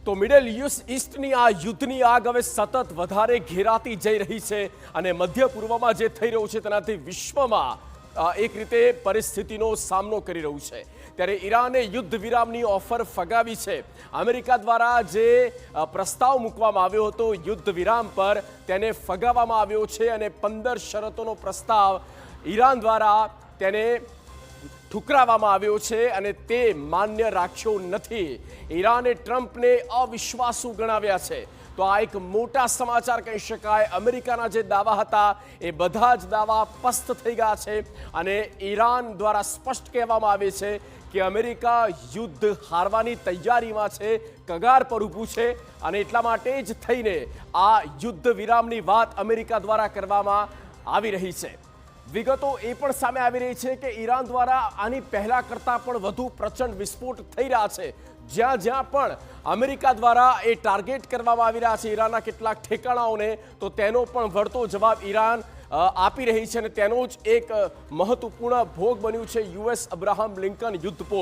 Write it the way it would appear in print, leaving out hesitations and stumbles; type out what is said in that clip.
તો મિડલ ઈસ્ટની આ યુદ્ધની આગ હવે સતત વધારે ઘેરાતી જઈ રહી છે અને મધ્ય પૂર્વમાં જે થઈ રહ્યું છે તેનાથી વિશ્વમાં એક રીતે પરિસ્થિતિનો સામનો કરી રહ્યું છે ત્યારે ઈરાને યુદ્ધ વિરામની ઓફર ફગાવી છે અમેરિકા દ્વારા જે પ્રસ્તાવ મૂકવામાં આવ્યો હતો યુદ્ધ વિરામ પર તેને ફગાવવામાં આવ્યો છે અને 15 શરતોનો પ્રસ્તાવ ઈરાન દ્વારા તેને ઠુકરાવવામાં આવ્યો છે અને તે માન્ય રાખ્યો નથી ઈરાને ટ્રમ્પને અવિશ્વાસુ ગણાવ્યા છે તો આ એક મોટા સમાચાર કહી શકાય અમેરિકાના જે દાવા હતા એ બધા જ દાવા પસ્ત થઈ ગયા છે અને ઈરાન દ્વારા સ્પષ્ટ કહેવામાં આવે છે કે અમેરિકા યુદ્ધ હારવાની તૈયારીમાં છે કગાર પર ઊભું છે અને એટલા માટે જ થઈને આ યુદ્ધ વિરામની વાત અમેરિકા દ્વારા કરવામાં આવી રહી છે વિગતો એ પણ સામે આવી રહી છે કે ઈરાન દ્વારા આની પહેલા કરતાં પણ વધુ પ્રચંડ વિસ્ફોટ થઈ રહ્યા છે જ્યાં જ્યાં પણ અમેરિકા દ્વારા એ ટાર્ગેટ કરવામાં આવી રહ્યા છે ઈરાનના કેટલાક ઠેકાણાઓને તો તેનો પણ વળતો જવાબ ઈરાન આપી રહી છે અને તેનો જ એક મહત્વપૂર્ણ ભોગ બન્યું છે યુએસ અબ્રાહમ લિંકન યુદ્ધ પોસ્ટ